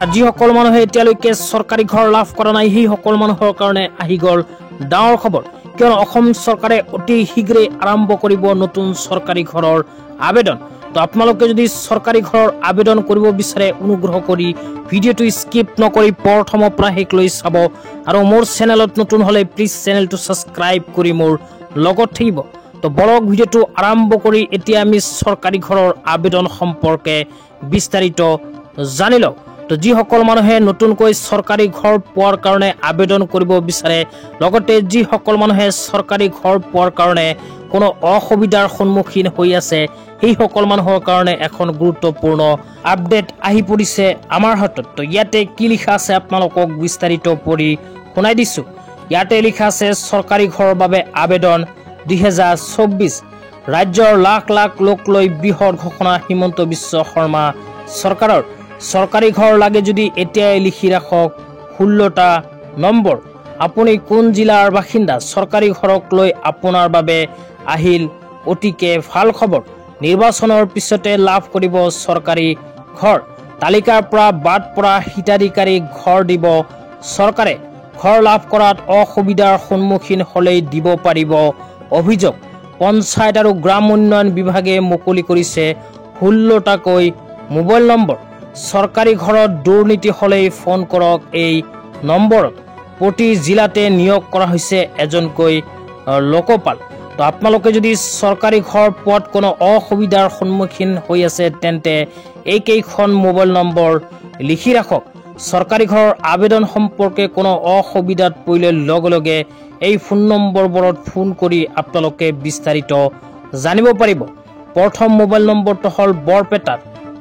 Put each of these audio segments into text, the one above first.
যিসকল মানুহে এতিয়ালৈকে চৰকাৰী ঘৰ লাভ কৰা নাই সেই সকল মানুহৰ কাৰণে আহি গ'ল ডাঙৰ খবৰ, কিয়নো অসম চৰকাৰে অতি শীঘ্ৰে আৰম্ভ কৰিব নতুন চৰকাৰী ঘৰৰ আবেদন। তো আপোনালোকে যদি চৰকাৰী ঘৰৰ আবেদন কৰিব বিচাৰে অনুগ্ৰহ কৰি ভিডিঅ'টো স্কিপ নকৰি প্ৰথমৰ পৰা শেষলৈ চাব, আৰু মোৰ চেনেলত নতুন হলে প্লিজ চেনেলটো সাবস্ক্ৰাইব কৰি মোৰ লগত থাকিব। তো বলক ভিডিঅ'টো আৰম্ভ কৰি এতিয়া আমি চৰকাৰী ঘৰৰ আবেদন সম্পৰ্কে বিস্তাৰিত জানি লওঁ। তো যিসকল মানুহে নতুনকৈ চৰকাৰী ঘৰ পোৱাৰ কাৰণে আবেদন কৰিব বিচাৰে, লগতে যিসকল মানুহে চৰকাৰী ঘৰ পোৱাৰ কাৰণে কোনো অসুবিধাৰ সন্মুখীন হৈ আছে সেই সকল মানুহৰ কাৰণে এখন গুৰুত্বপূৰ্ণ আপডেট আহি পৰিছে আমাৰ হাতত। তো ইয়াতে কি লিখা আছে আপোনালোকক বিস্তাৰিত কৰি শুনাই দিছো। ইয়াতে লিখা আছে চৰকাৰী ঘৰৰ বাবে আবেদন 2024 ৰাজ্যৰ লাখ লাখ লোক লৈ বৃহৎ ঘোষণা হিমন্ত বিশ্ব শৰ্মা চৰকাৰৰ। চৰকাৰী ঘৰ লাগে যদি এতিয়াই লিখি ৰাখক 16টা নম্বৰ। আপুনি কোন জিলাৰ বাসিন্দা? চৰকাৰী ঘৰক লৈ আপোনাৰ বাবে আহিল অতিকে ভাল খবৰ। নিৰ্বাচনৰ পিছতে লাভ কৰিব চৰকাৰী ঘৰ। তালিকাৰ পৰা বাদ পৰা হিতাধিকাৰীক ঘৰ দিব চৰকাৰে। ঘৰ লাভ কৰাত অসুবিধাৰ সন্মুখীন হলেই দিব পাৰিব অভিযোগ। পঞ্চায়ত আৰু গ্ৰাম উন্নয়ন বিভাগে মুকলি কৰিছে 16টাকৈ মোবাইল নম্বৰ। চৰকাৰী ঘৰত দুৰ্নীতি হলেই ফোন কৰক এই নম্বৰত। প্ৰতি জিলাতে নিয়োগ কৰা হৈছে এজনকৈ লোকপাল। তো আপোনালোকে যদি চৰকাৰী ঘৰ পোৱাত কোনো অসুবিধাৰ সন্মুখীন হৈ আছে তেন্তে এইকেইখন মোবাইল নম্বৰ লিখি ৰাখক। চৰকাৰী ঘৰৰ আবেদন সম্পৰ্কে কোনো অসুবিধাত পৰিলে লগে লগে এই ফোন নম্বৰবোৰত ফোন কৰি আপোনালোকে বিস্তাৰিত জানিব পাৰিব। প্ৰথম মোবাইল নম্বৰটো হ'ল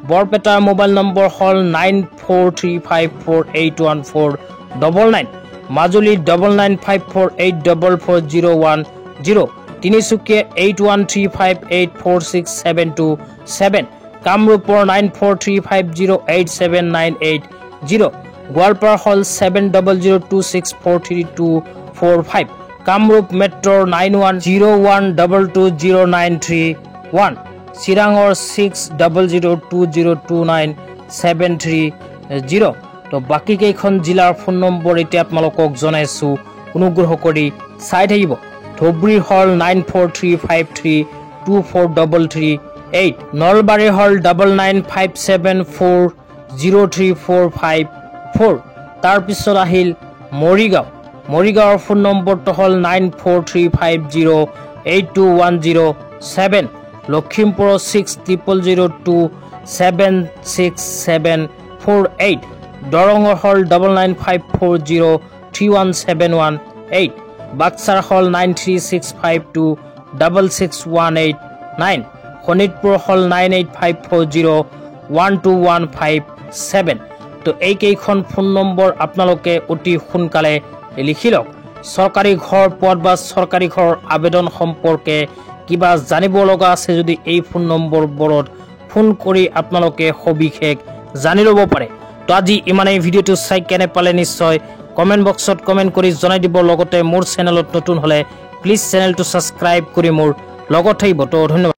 বৰপেটাৰ মোবাইল নম্বৰ হ'ল 9435481499, মাজুলী 9954844010, তিনিচুকীয়া 8135846727, কামৰূপৰ 9435087980, গোৱালপাৰা হ'ল 7002643245, কামৰূপ মেট্ৰৰ 9101220931, চিৰাঙৰ 6002029730। তো বাকী কেইখন জিলাৰ ফোন নম্বৰ এতিয়া আপোনালোকক জনাইছো, অনুগ্ৰহ কৰি চাই থাকিব। ধুবুৰী হ'ল 9435324338, নলবাৰী হ'ল 9957403454। তাৰপিছত আহিল মৰিগাঁৱৰ ফোন নম্বৰটো হ'ল 9435082107, লখিমপুৰৰ 600002767448, দৰঙৰ হ'ল 9954031718, বাক্সাৰ হ'ল 9365266189, শোণিতপুৰ হ'ল 9854012157। তো এইকেইখন ফোন নম্বৰ আপোনালোকে অতি সোনকালে লিখি লওক। চৰকাৰী ঘৰ পোৱাত বা চৰকাৰী ঘৰৰ আবেদন সম্পৰ্কে কিবা জানিব লগা আছে যদি এই ফোন নম্বৰবোৰত ফোন কৰি আপোনালোকে সবিশেষ জানি ল'ব পাৰে। তো আজি ইমানেই। ভিডিঅ'টো চাই কেনে পালে নিশ্চয় কমেণ্ট বক্সত কমেণ্ট কৰি জনাই দিব। লগতে মোৰ চেনেলত নতুন হলে প্লিজ চেনেলটো সাবস্ক্ৰাইব কৰি মোৰ লগত থাকিব। তো ধন্যবাদ।